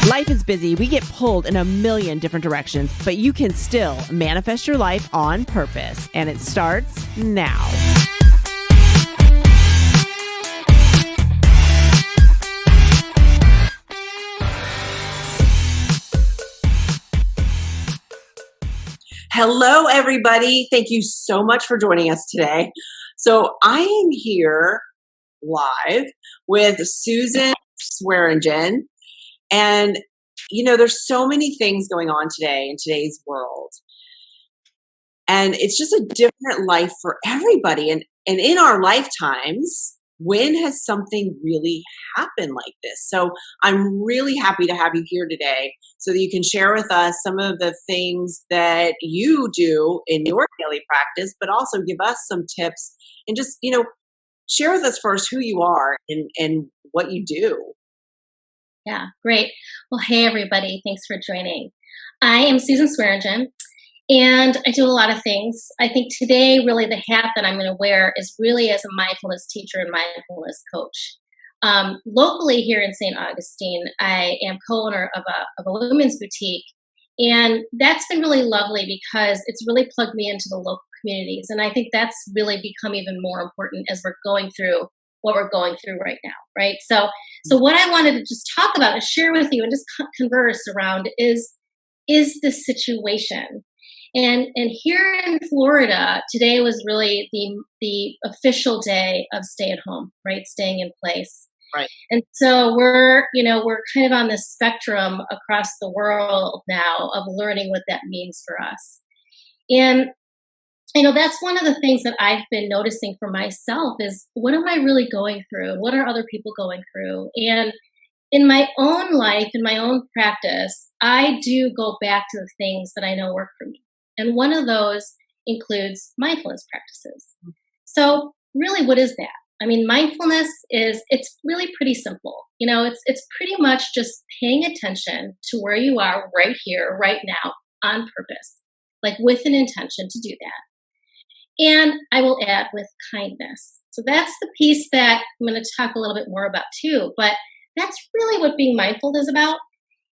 Life is busy. We get pulled in a million different directions, but you can still manifest your life on purpose. And it starts now. Hello, everybody. Thank you so much for joining us today. So I am here live with Susan Swearingen. And, there's so many things going on today in today's world. And it's just a different life for everybody. And in our lifetimes, when has something really happened like this? So I'm really happy to have you here today so that you can share with us some of the things that you do in your daily practice, but also give us some tips and just, share with us first who you are and what you do. Yeah, great. Well, hey, everybody. Thanks for joining. I am Susan Swearingen, and I do a lot of things. I think today, really, the hat that I'm going to wear is really as a mindfulness teacher and mindfulness coach. Locally here in St. Augustine, I am co-owner of a women's boutique, and that's been really lovely because it's really plugged me into the local communities, and I think that's really become even more important as we're going through what we're going through right now, right? So what I wanted to just talk about and share with you and just converse around is this situation. And here in Florida, today was really the official day of stay at home, right? Staying in place. Right. And so we're kind of on this spectrum across the world now of learning what that means for us. And that's one of the things that I've been noticing for myself is what am I really going through? What are other people going through? And in my own life, in my own practice, I do go back to the things that I know work for me. And one of those includes mindfulness practices. So really, what is that? I mean, mindfulness it's really pretty simple. It's pretty much just paying attention to where you are right here, right now, on purpose, like with an intention to do that. And I will add with kindness. So that's the piece that I'm going to talk a little bit more about too. But that's really what being mindful is about.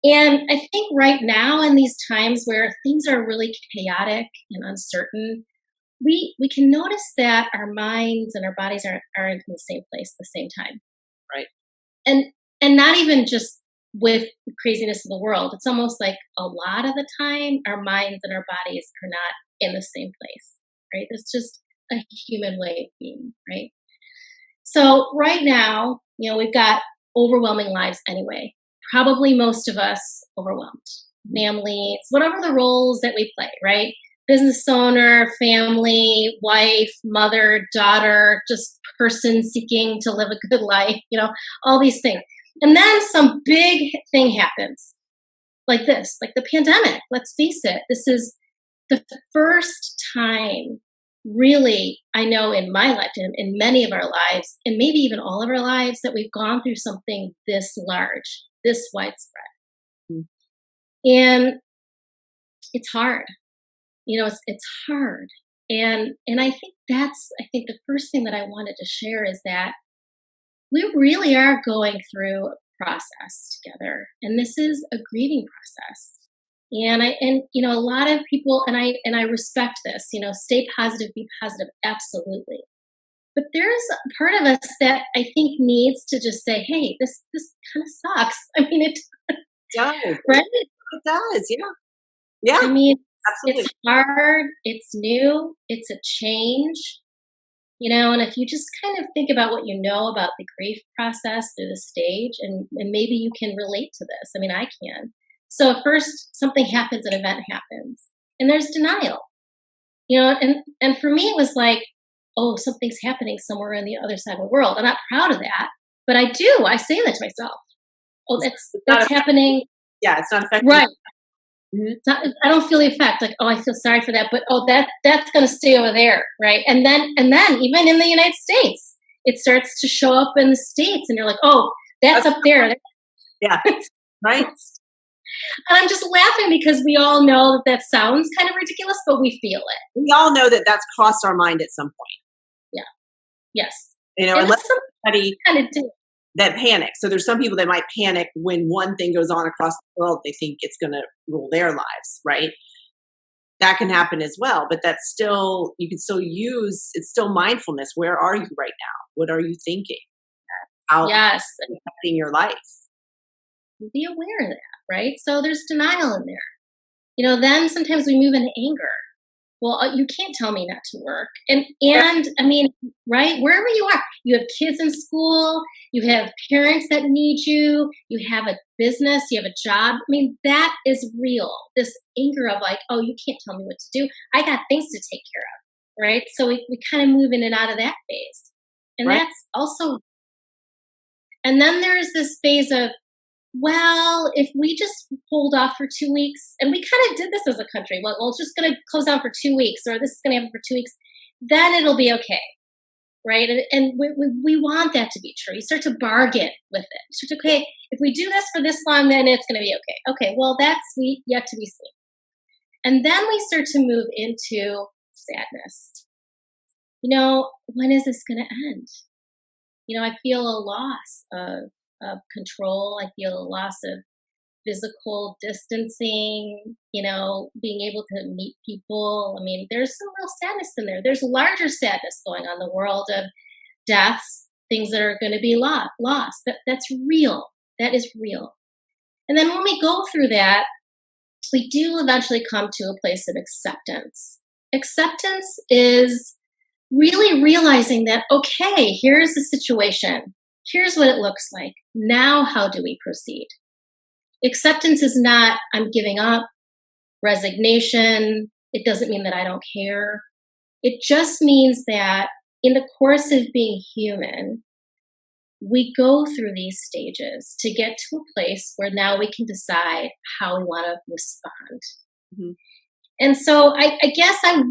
And I think right now in these times where things are really chaotic and uncertain, we can notice that our minds and our bodies aren't in the same place at the same time. Right. And not even just with the craziness of the world. It's almost like a lot of the time our minds and our bodies are not in the same place. Right? It's just a human way of being, right? So right now, we've got overwhelming lives anyway. Probably most of us overwhelmed. Families, whatever the roles that we play, right? Business owner, family, wife, mother, daughter, just person seeking to live a good life, all these things. And then some big thing happens like this, like the pandemic. Let's face it, this is the first time, really, I know in my lifetime, in many of our lives, and maybe even all of our lives, that we've gone through something this large, this widespread. And it's hard. It's hard. And I think the first thing that I wanted to share is that we really are going through a process together. And this is a grieving process. And a lot of people, and I respect this, stay positive, be positive, absolutely. But there's a part of us that I think needs to just say, hey, this kind of sucks. I mean, it does. Right? It does, yeah. Yeah. I mean, absolutely. It's hard, it's new, it's a change, and if you just kind of think about what you know about the grief process through the stage, and maybe you can relate to this. I mean, I can. So first, something happens, an event happens, and there's denial, and for me, it was like, oh, something's happening somewhere on the other side of the world. I'm not proud of that, but I say that to myself. Oh, that's happening. Yeah, it's not affecting. Right. Mm-hmm. I don't feel the effect. Like, oh, I feel sorry for that, but that's going to stay over there, right? And then even in the United States, it starts to show up in the States, and you're like, oh, that's up there. Yeah, right. And I'm just laughing because we all know that sounds kind of ridiculous, but we feel it. We all know that that's crossed our mind at some point. Yeah. Yes. Unless somebody kind of do. that panic. So there's some people that might panic when one thing goes on across the world. They think it's going to rule their lives, right? That can happen as well, but that's still, you can still use, it's still mindfulness. Where are you right now? What are you thinking? How Yes. it's affecting your life? Be aware of that, right? So there's denial in there. Then sometimes we move into anger. Well, you can't tell me not to work. And I mean, right, wherever you are, you have kids in school, you have parents that need you, you have a business, you have a job. I mean, that is real. This anger of like, oh, you can't tell me what to do. I got things to take care of, right? So we kind of move in and out of that phase. And Right. that's also, and then there's this phase of, well, if we just hold off for 2 weeks, and we kind of did this as a country, well, we're just going to close down for 2 weeks, or this is going to happen for 2 weeks, then it'll be okay, right? And we want that to be true. You start to bargain with it. You start to, okay, if we do this for this long, then it's going to be okay. Okay, well, that's yet to be seen. And then we start to move into sadness. When is this going to end? I feel a loss of control. I feel a loss of physical distancing, being able to meet people. I mean, there's some real sadness in there. There's larger sadness going on in the world of deaths, things that are going to be lost. That's real. That is real. And then when we go through that, we do eventually come to a place of acceptance. Acceptance is really realizing that, okay, here's the situation. Here's what it looks like. Now, how do we proceed? Acceptance is not, I'm giving up, resignation. It doesn't mean that I don't care. It just means that in the course of being human, we go through these stages to get to a place where now we can decide how we want to respond. Mm-hmm. And so I guess I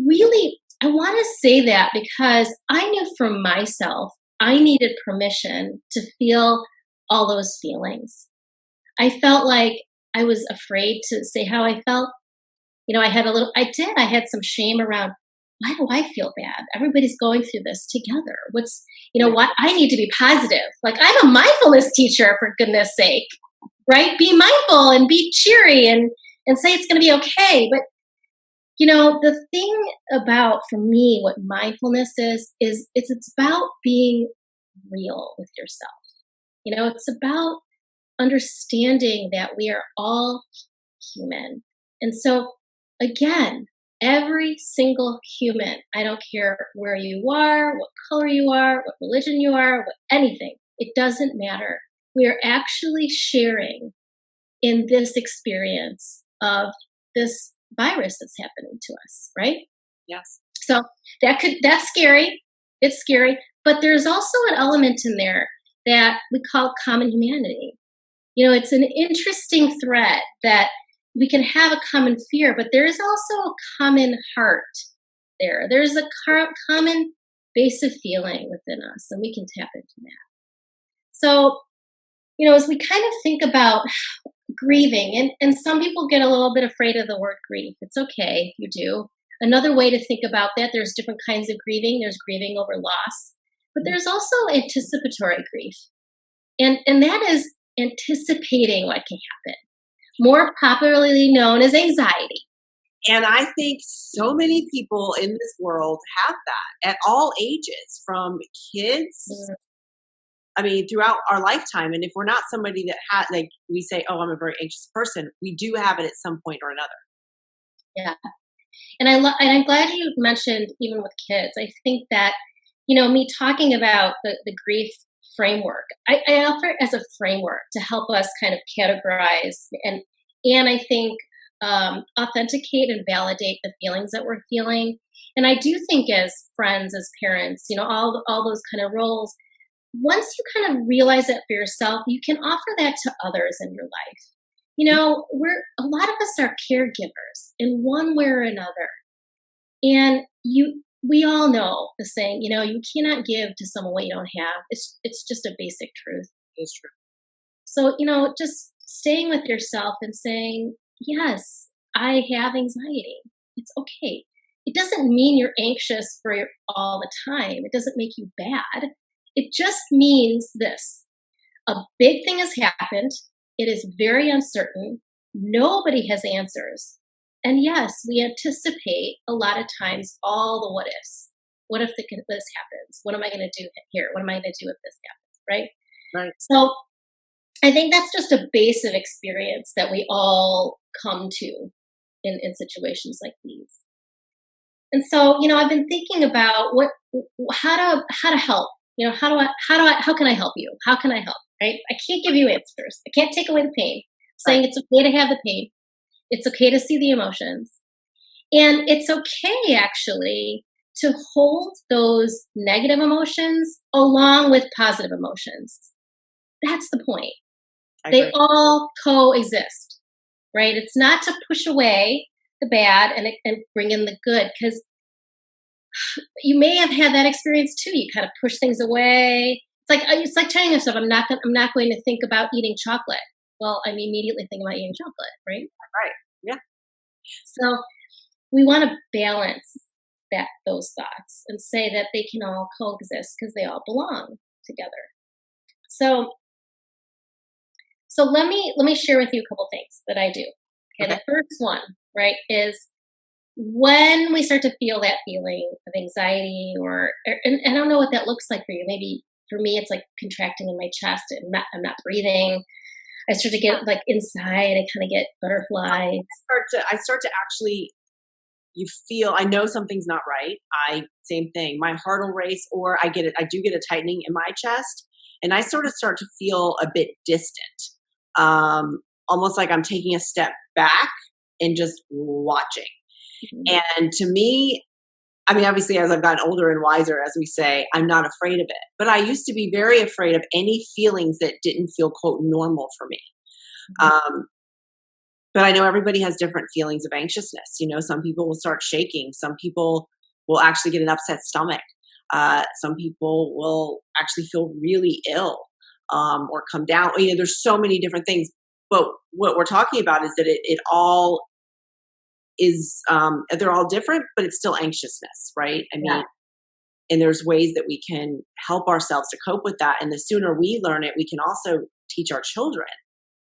want to say that because I knew for myself, I needed permission to feel all those feelings. I felt like I was afraid to say how I felt. I had some shame around, why do I feel bad? Everybody's going through this together. What I need to be positive. Like, I'm a mindfulness teacher, for goodness sake, right? Be mindful and be cheery and say it's going to be okay. But the thing about, for me, what mindfulness is it's about being real with yourself. It's about understanding that we are all human. And so, again, every single human, I don't care where you are, what color you are, what religion you are, anything, it doesn't matter. We are actually sharing in this experience of this virus that's happening to us, right? Yes. So that's scary. It's scary. But there's also an element in there that we call common humanity. It's an interesting thread that we can have a common fear, but there is also a common heart there. There's a common base of feeling within us, and we can tap into that. So, as we kind of think about grieving, and some people get a little bit afraid of the word grief. It's okay if you do. Another way to think about that, there's different kinds of grieving. There's grieving over loss, but there's also anticipatory grief. And that is anticipating what can happen, more popularly known as anxiety. And I think so many people in this world have that at all ages, from kids, I mean, throughout our lifetime. And if we're not somebody that like we say, oh, I'm a very anxious person, we do have it at some point or another. Yeah. And I'm glad you mentioned even with kids. I think that, me talking about the grief framework, I offer it as a framework to help us kind of categorize and I think authenticate and validate the feelings that we're feeling. And I do think as friends, as parents, all those kind of roles, once you kind of realize that for yourself, you can offer that to others in your life. A lot of us are caregivers in one way or another. And we all know the saying, you cannot give to someone what you don't have. It's just a basic truth. It's true. So, just staying with yourself and saying, yes, I have anxiety. It's okay. It doesn't mean you're anxious for all the time. It doesn't make you bad. It just means this. a big thing has happened. It is very uncertain. Nobody has answers. And yes, we anticipate a lot of times all the what ifs. What if this happens? What am I going to do here? What am I going to do if this happens? Right? Right. So I think that's just a base of experience that we all come to in situations like these. And so, I've been thinking about how to help. How can I help you? How can I help? Right? I can't give you answers. I can't take away the pain. I'm saying it's okay to have the pain. It's okay to see the emotions. And it's okay, actually, to hold those negative emotions along with positive emotions. That's the point. They all coexist, right? It's not to push away the bad and bring in the good, because you may have had that experience too. You kind of push things away. It's like telling yourself, I'm not going to think about eating chocolate. Well, I'm immediately thinking about eating chocolate, right? Right. Yeah. So we want to balance those thoughts and say that they can all coexist because they all belong together. So let me share with you a couple things that I do. Okay. The first one, right, is when we start to feel that feeling of anxiety, and I don't know what that looks like for you. Maybe for me, it's like contracting in my chest. I'm not breathing. I start to get like inside. I kind of get butterflies. I start to actually, I know something's not right. Same thing. My heart will race, or I do get a tightening in my chest, and I sort of start to feel a bit distant. Almost like I'm taking a step back and just watching. Mm-hmm. And to me, I mean, obviously, as I've gotten older and wiser, as we say, I'm not afraid of it. But I used to be very afraid of any feelings that didn't feel, quote, normal for me. Mm-hmm. But I know everybody has different feelings of anxiousness. Some people will start shaking. Some people will actually get an upset stomach. Some people will actually feel really ill or come down. There's so many different things. But what we're talking about is that it all is, they're all different, but it's still anxiousness, right? I mean, and there's ways that we can help ourselves to cope with that. And the sooner we learn it, we can also teach our children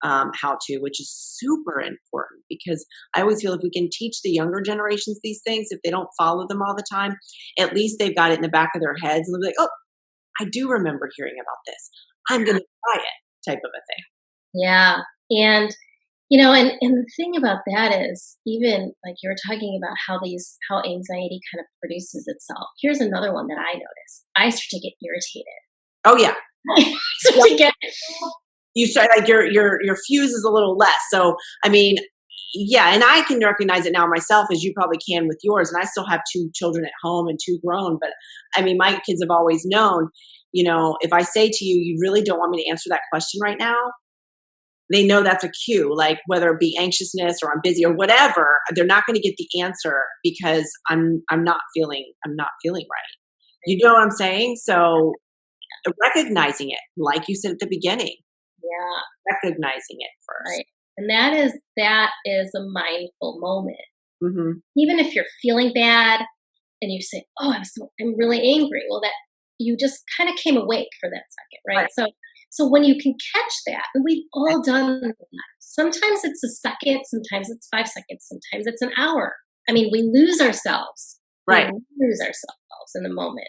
how to, which is super important, because I always feel if we can teach the younger generations these things, if they don't follow them all the time, at least they've got it in the back of their heads and they'll be like, oh, I do remember hearing about this. I'm going to try it, type of a thing. Yeah. And and the thing about that is, even like you were talking about how anxiety kind of produces itself. Here's another one that I notice. I start to get irritated. Oh yeah. You start like your fuse is a little less. So I mean, yeah, and I can recognize it now myself, as you probably can with yours. And I still have 2 children at home and 2 grown. But I mean, my kids have always known, if I say to you, you really don't want me to answer that question right now, they know that's a cue, like whether it be anxiousness or I'm busy or whatever, they're not going to get the answer because I'm not feeling right. You know what I'm saying? So recognizing it, like you said at the beginning. Yeah. Recognizing it first. Right. And that is a mindful moment. Mm-hmm. Even if you're feeling bad and you say, oh, I'm really angry. Well, that you just kind of came awake for that second, right? So when you can catch that, and we've all done that. Sometimes it's a second, sometimes it's 5 seconds, sometimes it's an hour. I mean, we lose ourselves. Right. We lose ourselves in the moment.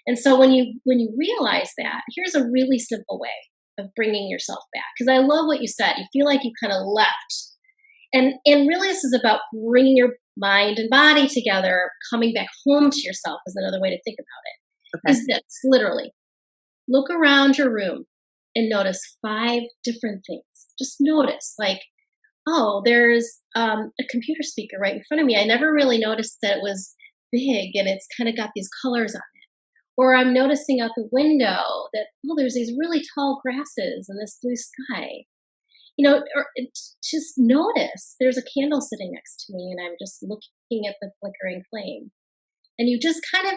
And so when you realize that, here's a really simple way of bringing yourself back. Because I love what you said. You feel like you kind of left. And really this is about bringing your mind and body together, coming back home to yourself is another way to think about it. Okay. Is this, literally. Look around your room and notice 5 different things. Just notice, like, oh, there's a computer speaker right in front of me. I never really noticed that it was big and it's kind of got these colors on it. Or I'm noticing out the window that, oh, there's these really tall grasses and this blue sky. Or just notice there's a candle sitting next to me and I'm just looking at the flickering flame. And you just kind of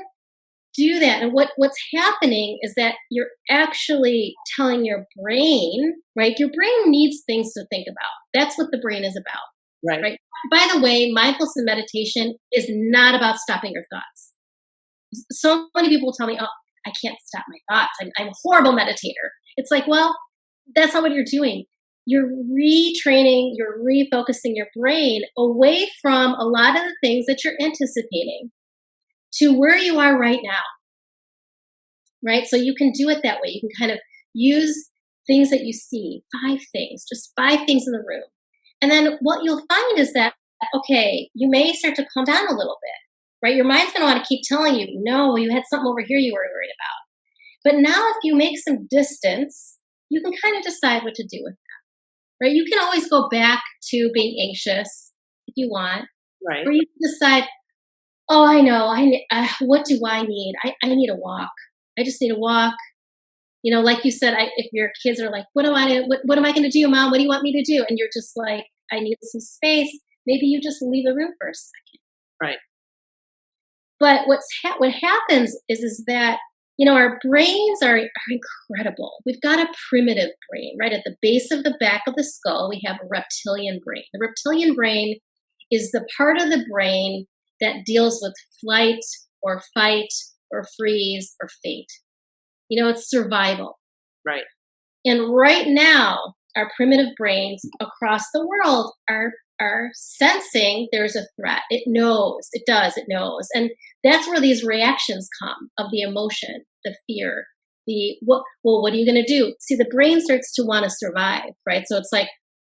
do that. And what's happening is that you're actually telling your brain, right? Your brain needs things to think about. That's what the brain is about. Right? By the way, mindfulness and meditation is not about stopping your thoughts. So many people tell me, oh, I can't stop my thoughts. I'm a horrible meditator. It's like, well, that's not what you're doing. You're retraining, you're refocusing your brain away from a lot of the things that you're anticipating to where you are right now, right? So you can do it that way. You can kind of use things that you see, 5 things, just 5 things in the room. And then what you'll find is that, okay, you may start to calm down a little bit, right? Your mind's going to want to keep telling you, no, you had something over here you were worried about. But now if you make some distance, you can kind of decide what to do with that, right? You can always go back to being anxious if you want, Right. or you can decide, oh, I know, what do I need? I need a walk. I just need a walk. You know, like you said, if your kids are like, what am I going to do, Mom? What do you want me to do? And you're just like, I need some space. Maybe you just leave the room for a second. Right. But what happens is that, you know, our brains are incredible. We've got a primitive brain, right? At the base of the back of the skull, we have a reptilian brain. The reptilian brain is the part of the brain that deals with flight or fight or freeze or fate. You know, it's survival. Right. And right now, our primitive brains across the world are sensing there's a threat. It knows, it knows. And that's where these reactions come of the emotion, the fear, what are you going to do? See, the brain starts to want to survive, right? So it's like,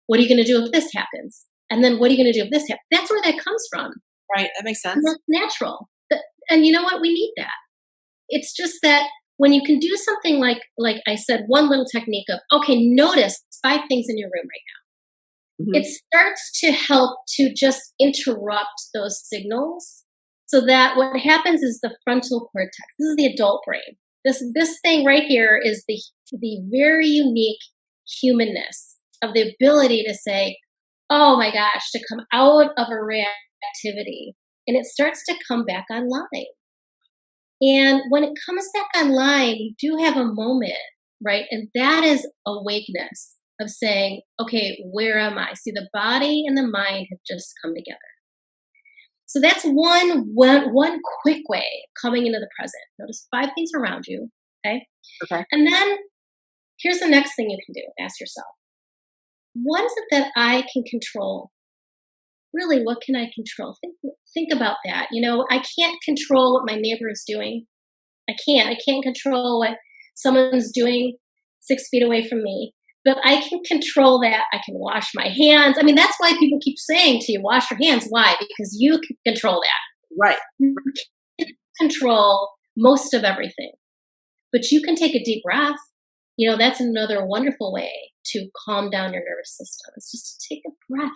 what are you going to do if this happens? And then what are you going to do if this happens? That's where that comes from. Right. That makes sense. And that's natural. And you know what? We need that. It's just that when you can do something like I said, one little technique of, okay, notice 5 things in your room right now. Mm-hmm. It starts to help to just interrupt those signals so that what happens is the frontal cortex. This is the adult brain. This thing right here is the very unique humanness of the ability to say, oh my gosh, to come out of a reactivity. And it starts to come back online. And when it comes back online, you do have a moment, right? And that is awakeness of saying, okay, where am I? See, the body and the mind have just come together. So that's one quick way of coming into the present. Notice 5 things around you, okay? Okay. And then here's the next thing you can do. Ask yourself, what is it that I can control? Really, what can I control? Think about that. You know, I can't control what my neighbor is doing. I can't control what someone's doing 6 feet away from me. But I can control that. I can wash my hands. I mean, that's why people keep saying to you, wash your hands. Why? Because you can control that. Right. You can control most of everything. But you can take a deep breath. You know, that's another wonderful way to calm down your nervous system. It's just to take a breath.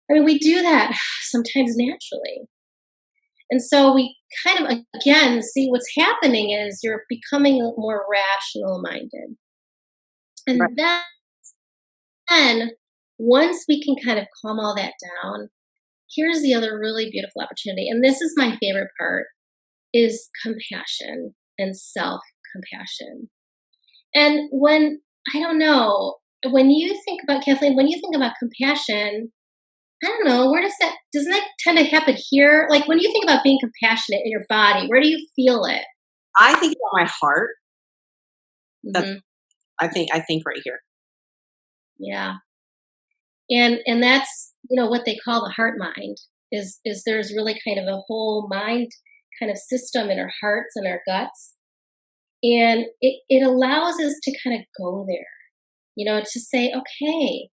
I mean, we do that sometimes naturally. And so we kind of, again, see what's happening is you're becoming more rational minded. And right. Then once we can kind of calm all that down, here's the other really beautiful opportunity. And this is my favorite part, is compassion and self-compassion. And when you think about, Kathleen, when you think about compassion, I don't know, doesn't that tend to happen here? Like when you think about being compassionate in your body, where do you feel it? I think about my heart. Mm-hmm. I think right here. Yeah. And that's, you know, what they call the heart mind is there's really kind of a whole mind kind of system in our hearts and our guts. And it allows us to kind of go there, you know, to say, okay,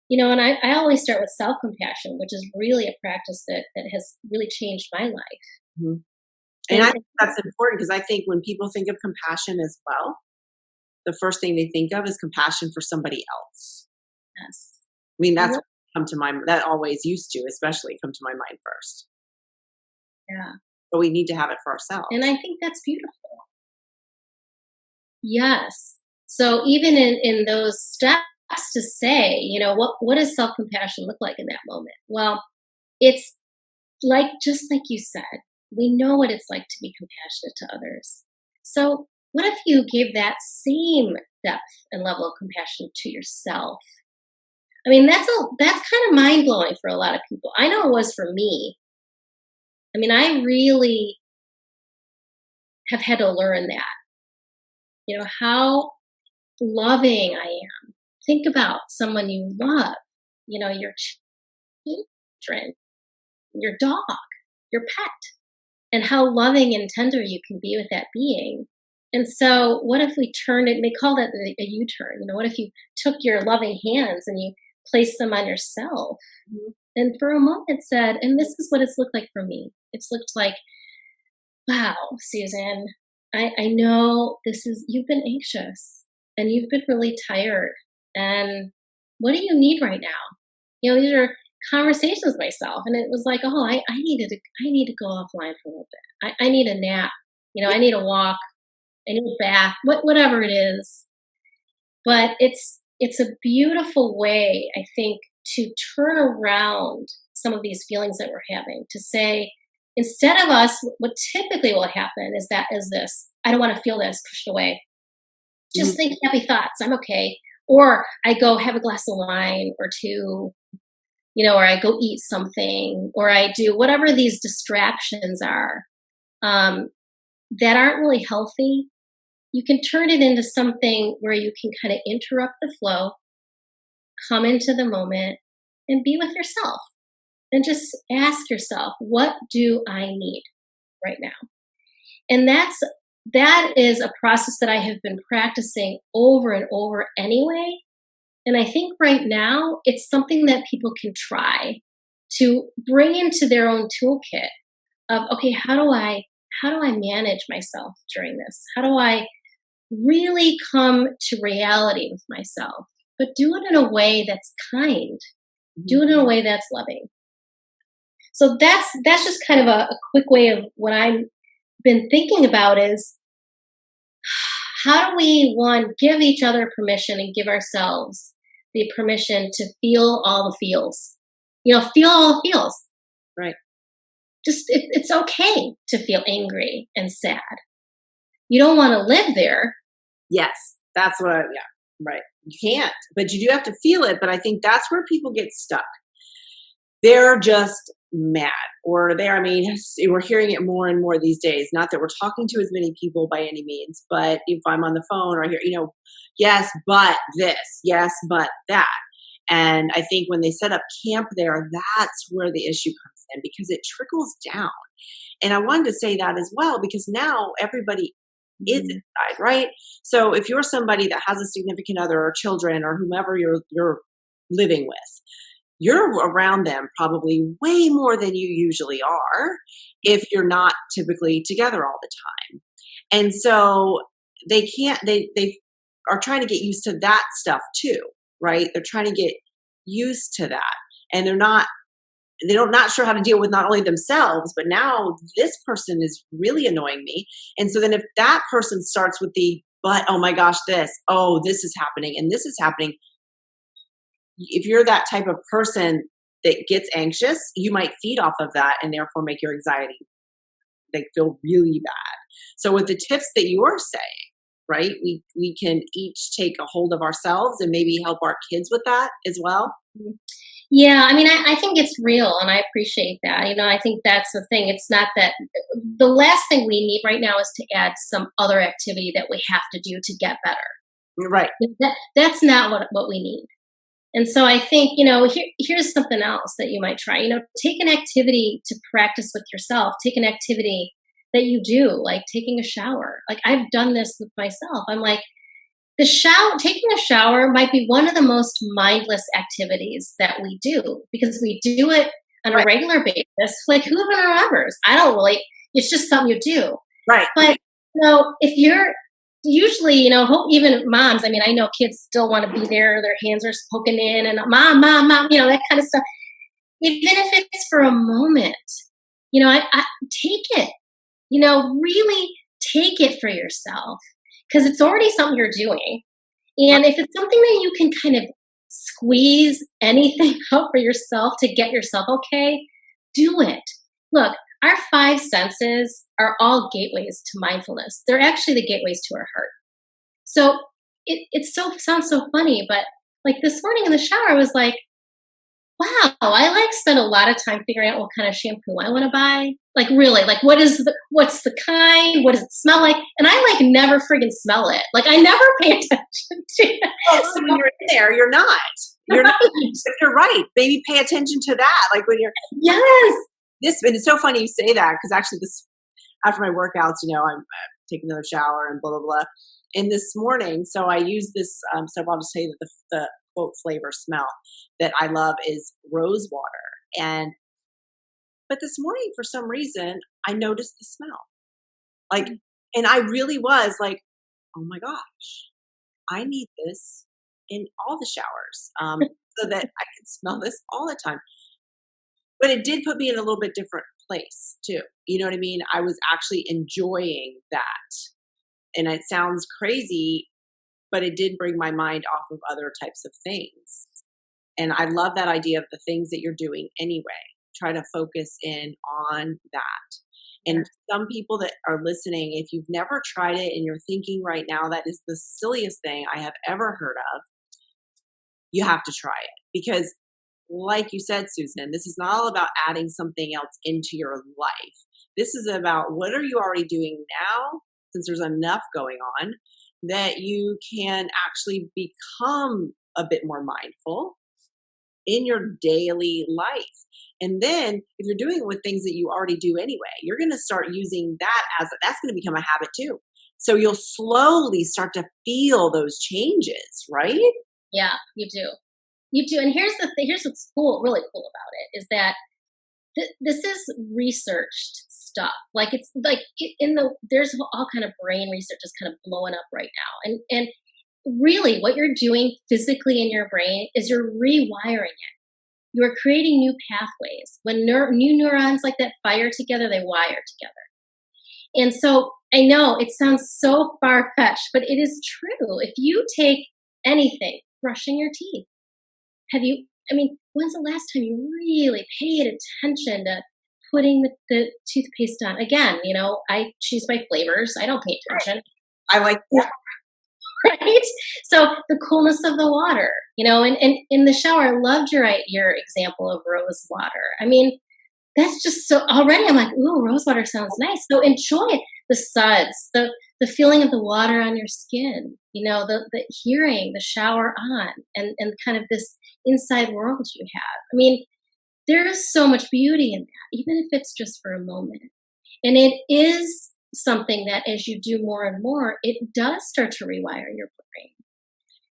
you know, and I always start with self-compassion, which is really a practice that has really changed my life. Mm-hmm. And I think that's important because I think when people think of compassion as well, the first thing they think of is compassion for somebody else. Yes. I mean, that's what come to my, that always used to, especially come to my mind first. Yeah. But we need to have it for ourselves. And I think that's beautiful. Yes. So even in those steps to say, you know, what does self-compassion look like in that moment? Well, it's just like you said, we know what it's like to be compassionate to others. So what if you give that same depth and level of compassion to yourself? I mean, that's kind of mind-blowing for a lot of people. I know it was for me. I mean, I really have had to learn that. You know, how loving I am. Think about someone you love, your children, your dog, your pet, and how loving and tender you can be with that being. And so, what if we turned it, and they call that a U-turn, what if you took your loving hands and you placed them on yourself, and for a moment said, and this is what it's looked like for me. It's looked like, wow, Susan, I know you've been anxious and you've been really tired. And what do you need right now? These are conversations with myself. And it was like, oh, I need to go offline for a little bit. I need a nap. I need a walk. I need a bath, whatever it is. But it's a beautiful way, I think, to turn around some of these feelings that we're having, to say, instead of us, what typically will happen is this, I don't want to feel this, pushed away. Just think happy thoughts, I'm okay. Or I go have a glass of wine or two, or I go eat something, or I do whatever these distractions are that aren't really healthy. You can turn it into something where you can kind of interrupt the flow, come into the moment, and be with yourself. And just ask yourself, what do I need right now? And that is a process that I have been practicing over and over anyway. And I think right now it's something that people can try to bring into their own toolkit of, okay, how do I manage myself during this? How do I really come to reality with myself? But do it in a way that's kind. Do it in a way that's loving. So that's just kind of a quick way of what I've been thinking about is, how do we, one, give each other permission and give ourselves the permission to feel all the feels? Feel all the feels. Right. Just, it's okay to feel angry and sad. You don't want to live there. Yes, that's what right. You can't, but you do have to feel it. But I think that's where people get stuck. They're just mad, or we're hearing it more and more these days. Not that we're talking to as many people by any means, but if I'm on the phone or I hear, yes, but this, yes, but that. And I think when they set up camp there, that's where the issue comes in, because it trickles down. And I wanted to say that as well, because now everybody is inside, right? So if you're somebody that has a significant other or children or whomever you're living with, you're around them probably way more than you usually are if you're not typically together all the time. And so they are trying to get used to that stuff too, right? They're trying to get used to that. And they're not sure how to deal with not only themselves, but now this person is really annoying me. And so then if that person starts with but oh my gosh, this is happening and this is happening. If you're that type of person that gets anxious, you might feed off of that and therefore make your anxiety feel really bad. So with the tips that you're saying, right, we can each take a hold of ourselves and maybe help our kids with that as well. Yeah, I think it's real, and I appreciate that. I think that's the thing. It's not that the last thing we need right now is to add some other activity that we have to do to get better. Right. That's not what we need. And so I think, here's something else that you might try. Take an activity to practice with yourself. Take an activity that you do, like taking a shower. Like, I've done this with myself. I'm like, taking a shower might be one of the most mindless activities that we do, because we do it on a regular basis. Like, who even remembers? I don't really. It's just something you do. Right. But, if you're usually, even moms, I know kids still want to be there. Their hands are poking in and mom, that kind of stuff. Even if it's for a moment, I take it, really take it for yourself, because it's already something you're doing. And if it's something that you can kind of squeeze anything out for yourself to get yourself okay, do it. Look, our 5 senses are all gateways to mindfulness. They're actually the gateways to our heart. So it sounds so funny, but like this morning in the shower, I was like, wow, I spend a lot of time figuring out what kind of shampoo I want to buy. Like really, like what's the kind? What does it smell like? And I like never friggin' smell it. Like I never pay attention to it. Well, so when you're in there, you're not. You're not. But you're right. Maybe pay attention to that. Like when you're yes. and it's so funny you say that because actually after my workouts, I'm taking another shower and blah blah blah. And this morning, so I use this. So I'll just say that the quote flavor smell that I love is rose water. But this morning, for some reason, I noticed the smell. Like, and I really was like, oh my gosh, I need this in all the showers so that I can smell this all the time. But it did put me in a little bit different place too. You know what I mean? I was actually enjoying that. And it sounds crazy, but it did bring my mind off of other types of things. And I love that idea of the things that you're doing anyway. Try to focus in on that. And some people that are listening, if you've never tried it and you're thinking right now, that is the silliest thing I have ever heard of, you have to try it. Because like you said, Susan, this is not all about adding something else into your life. This is about what are you already doing now, since there's enough going on, that you can actually become a bit more mindful in your daily life. And then if you're doing it with things that you already do anyway, you're going to start using that that's going to become a habit too. So you'll slowly start to feel those changes, right? Yeah, you do. You do. And here's what's cool, really cool about it is that this is researched stuff. Like it's like there's all kind of brain research is kind of blowing up right now. And really what you're doing physically in your brain is you're rewiring it. You're creating new pathways. When new neurons like that fire together, they wire together. And so I know it sounds so far-fetched, but it is true. If you take anything, brushing your teeth, when's the last time you really paid attention to putting the toothpaste on? Again, I choose my flavors. I don't pay attention. I like that. Right? So the coolness of the water, and in the shower, I loved your example of rose water. That's just so already I'm like, ooh, rose water sounds nice. So enjoy it. The suds, the feeling of the water on your skin, the hearing the shower on and kind of this inside world you have. There is so much beauty in that, even if it's just for a moment. And it is something that as you do more and more, it does start to rewire your brain.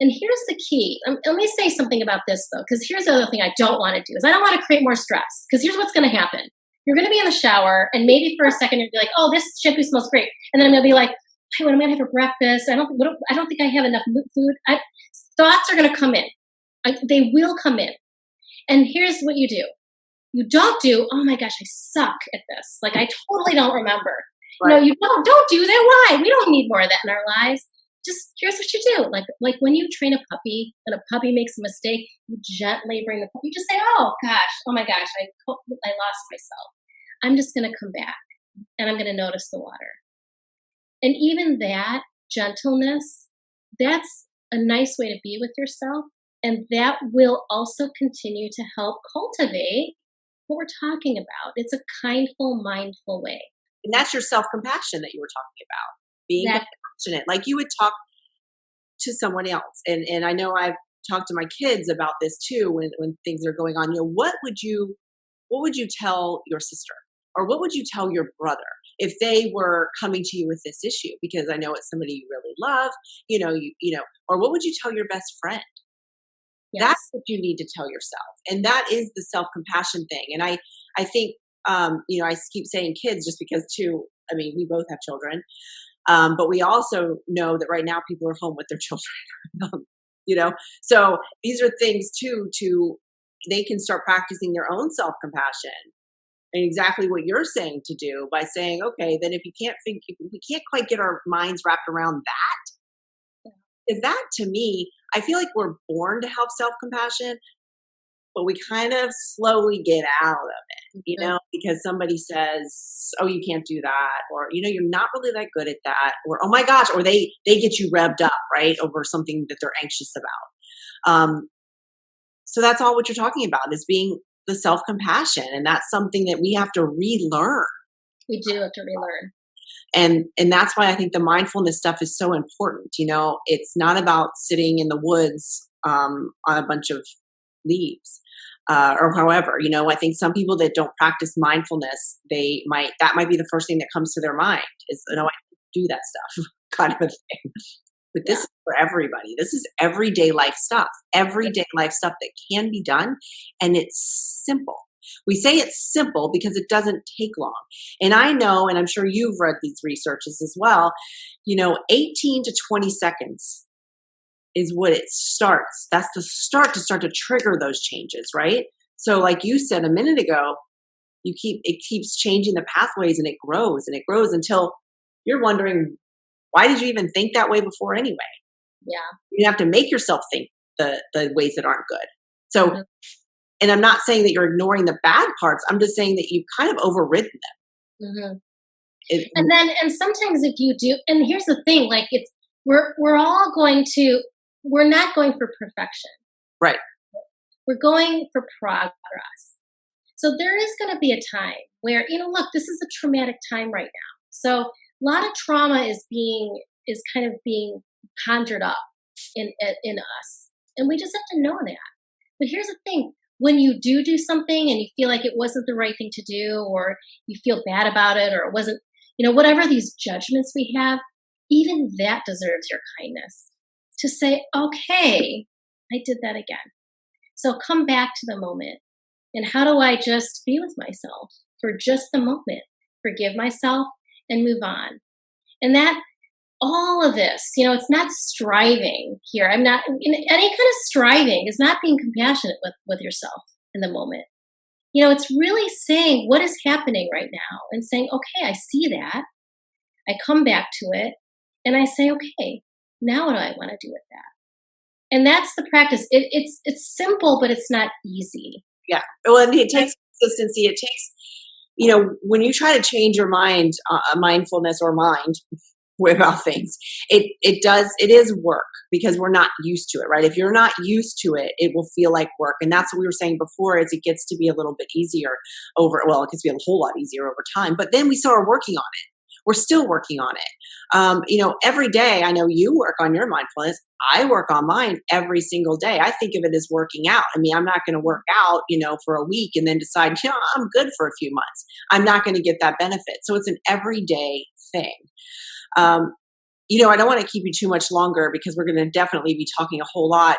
And here's the key. Let me say something about this though, because here's the other thing I don't want to do is I don't want to create more stress. Because here's what's going to happen. You're going to be in the shower and maybe for a second you'll be like, oh, this shampoo smells great. And then I'm going to be like, hey, what am I going to have for breakfast? I don't think I have enough food. Thoughts are going to come in. They will come in. And here's what you do. You don't do, oh my gosh, I suck at this. Like I totally don't remember. Right. No, you don't do that. Why? We don't need more of that in our lives. Just here's what you do. Like when you train a puppy and a puppy makes a mistake, you gently bring the puppy. You just say, oh my gosh, I lost myself. I'm just going to come back and I'm going to notice the water. And even that gentleness, that's a nice way to be with yourself. And that will also continue to help cultivate what we're talking about. It's a kindful, mindful way. And that's your self-compassion that you were talking about. Being compassionate. Like you would talk to someone else. And I know I've talked to my kids about this too when things are going on. What would you tell your sister? Or what would you tell your brother if they were coming to you with this issue? Because I know it's somebody you really love, or what would you tell your best friend? Yes. That's what you need to tell yourself. And that is the self-compassion thing. And I think, I keep saying kids just because we both have children. But we also know that right now people are home with their children, so these are things too, they can start practicing their own self-compassion and exactly what you're saying to do by saying, okay, then if we can't quite get our minds wrapped around that, is that to me, I feel like we're born to have self-compassion, but we kind of slowly get out of it, because somebody says, oh, you can't do that. Or, you're not really that good at that. Or, oh my gosh, or they get you revved up, right, over something that they're anxious about. So that's all what you're talking about is being the self-compassion. And that's something that we have to relearn. We do have to relearn. And that's why I think the mindfulness stuff is so important. It's not about sitting in the woods on a bunch of leaves. Or however, I think some people that don't practice mindfulness, that might be the first thing that comes to their mind is, I do that stuff kind of a thing. But this is for everybody. This is everyday life stuff that can be done. And it's simple. We say it's simple because it doesn't take long. And I know, and I'm sure you've read these researches as well, 18 to 20 seconds is what it starts. That's the start to trigger those changes, right? So like you said a minute ago, it keeps changing the pathways, and it grows until you're wondering, why did you even think that way before anyway? Yeah. You have to make yourself think the ways that aren't good. So, and I'm not saying that you're ignoring the bad parts. I'm just saying that you've kind of overridden them. And sometimes if you do, and here's the thing, like we're not going for perfection. Right. We're going for progress. So there is going to be a time where, look, this is a traumatic time right now. So a lot of trauma is kind of being conjured up in us. And we just have to know that. But here's the thing. When you do something and you feel like it wasn't the right thing to do, or you feel bad about it, or it wasn't, whatever these judgments we have, even that deserves your kindness. To say, okay, I did that again. So come back to the moment. And how do I just be with myself for just the moment? Forgive myself and move on. And that, all of this, it's not striving here. I'm not, in any kind of striving is not being compassionate with yourself in the moment. It's really saying what is happening right now and saying, okay, I see that. I come back to it and I say, okay, now what do I want to do with that? And that's the practice. It's simple, but it's not easy. Yeah. Well, and it takes consistency. It takes, when you try to change your mind, mindfulness or mind about things, it is work because we're not used to it, right? If you're not used to it, it will feel like work. And that's what we were saying before, is it gets to be a little bit easier it gets to be a whole lot easier over time. But then we start working on it. We're still working on it. Every day, I know you work on your mindfulness. I work on mine every single day. I think of it as working out. I mean, I'm not going to work out, for a week and then decide, I'm good for a few months. I'm not going to get that benefit. So it's an everyday thing. I don't want to keep you too much longer because we're going to definitely be talking a whole lot.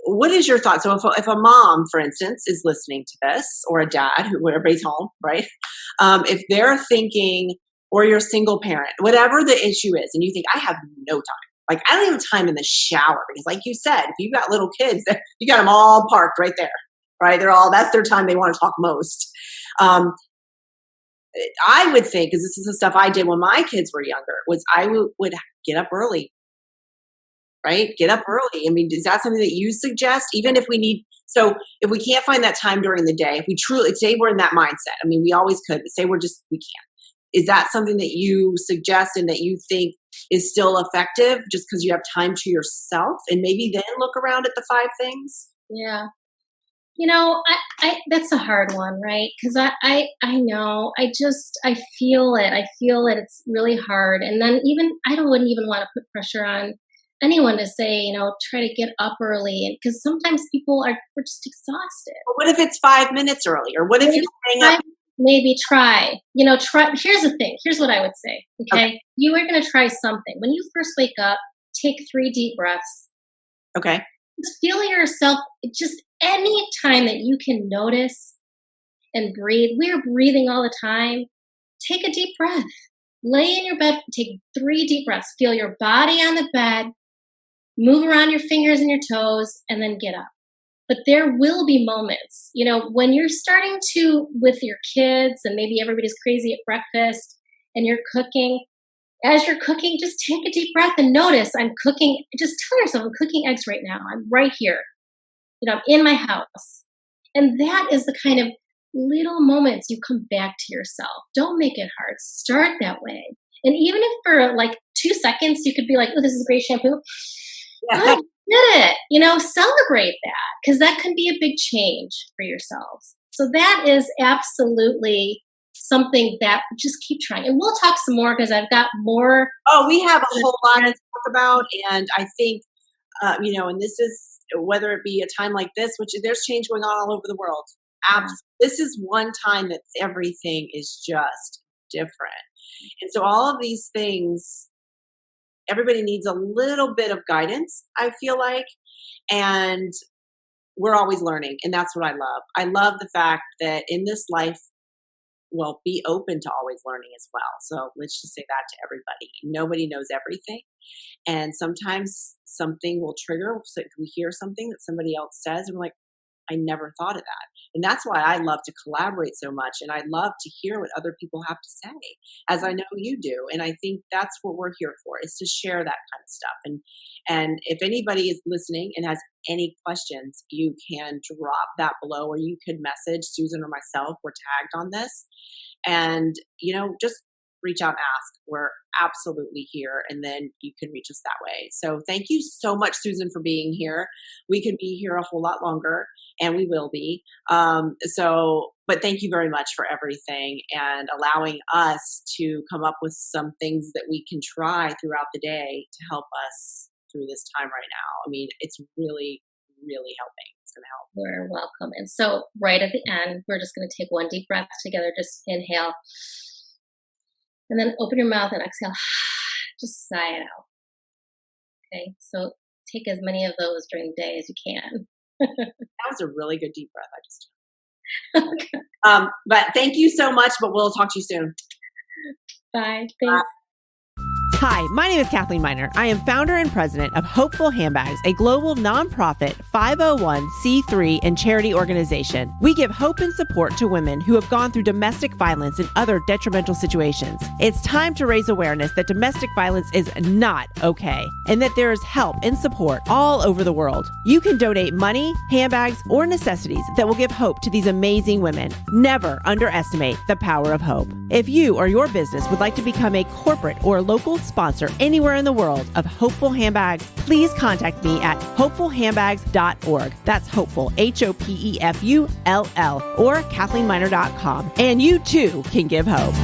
What is your thought? So if a mom, for instance, is listening to this, or a dad, who everybody's home, right? If they're thinking, or you're a single parent, whatever the issue is, and you think, I have no time. Like, I don't even have time in the shower because, like you said, if you've got little kids, you got them all parked right there, right? That's their time they want to talk most. I would think, because this is the stuff I did when my kids were younger, was I would get up early. Right? Get up early. I mean, is that something that you suggest? Even if so if we can't find that time during the day, if we truly, say we're in that mindset, I mean, we always could, but say we can't. Is that something that you suggest and that you think is still effective just because you have time to yourself, and maybe then look around at the 5 things? Yeah. I that's a hard one, right? Because I know, I feel it. I feel it. It's really hard. And then wouldn't even want to put pressure on anyone to say, try to get up early, because sometimes we're just exhausted. But what if it's 5 minutes early? Or what if you're staying up? Maybe try. Here's the thing. Here's what I would say. Okay. You are going to try something. When you first wake up, take 3 deep breaths. Okay. Just feel yourself, just any time that you can notice and breathe. We're breathing all the time. Take a deep breath. Lay in your bed, take 3 deep breaths. Feel your body on the bed. Move around your fingers and your toes, and then get up. But there will be moments, when you're starting to, with your kids, and maybe everybody's crazy at breakfast, and you're cooking. As you're cooking, just take a deep breath and notice, I'm cooking. Just tell yourself, I'm cooking eggs right now. I'm right here. I'm in my house. And that is the kind of little moments you come back to yourself. Don't make it hard. Start that way. And even if for like 2 seconds, you could be like, oh, this is great shampoo. Yeah. I did it. Celebrate that, because that can be a big change for yourselves. So that is absolutely something that just keep trying. And we'll talk some more because I've got more. Oh, we have a whole lot to talk about. And I think, and this is, whether it be a time like this, which there's change going on all over the world. This is one time that everything is just different. And so all of these things, everybody needs a little bit of guidance, I feel like. And we're always learning. And that's what I love. I love the fact that in this life, be open to always learning as well. So let's just say that to everybody. Nobody knows everything. And sometimes something will trigger. So if we hear something that somebody else says, and we're like, I never thought of that. And that's why I love to collaborate so much. And I love to hear what other people have to say, as I know you do. And I think that's what we're here for, is to share that kind of stuff. And if anybody is listening and has any questions, you can drop that below, or you could message Susan or myself. We're tagged on this. And, just reach out and ask. We're absolutely here. And then you can reach us that way. So thank you so much, Susan, for being here. We could be here a whole lot longer, and we will be. But thank you very much for everything and allowing us to come up with some things that we can try throughout the day to help us through this time right now. I mean, it's really, really helping. It's going to help. You're welcome. And so right at the end, we're just going to take one deep breath together. Just inhale. And then open your mouth and exhale. Just sigh it out. Okay, so take as many of those during the day as you can. That was a really good deep breath I just took. Okay. But thank you so much, but we'll talk to you soon. Bye. Thanks. Hi, my name is Kathleen Miner. I am founder and president of Hopeful Handbags, a global nonprofit 501c3 and charity organization. We give hope and support to women who have gone through domestic violence and other detrimental situations. It's time to raise awareness that domestic violence is not okay, and that there is help and support all over the world. You can donate money, handbags, or necessities that will give hope to these amazing women. Never underestimate the power of hope. If you or your business would like to become a corporate or local sponsor anywhere in the world of Hopeful Handbags, please contact me at hopefulhandbags.org. That's hopeful, HOPEFULL, or KathleenMiner.com. And you too can give hope.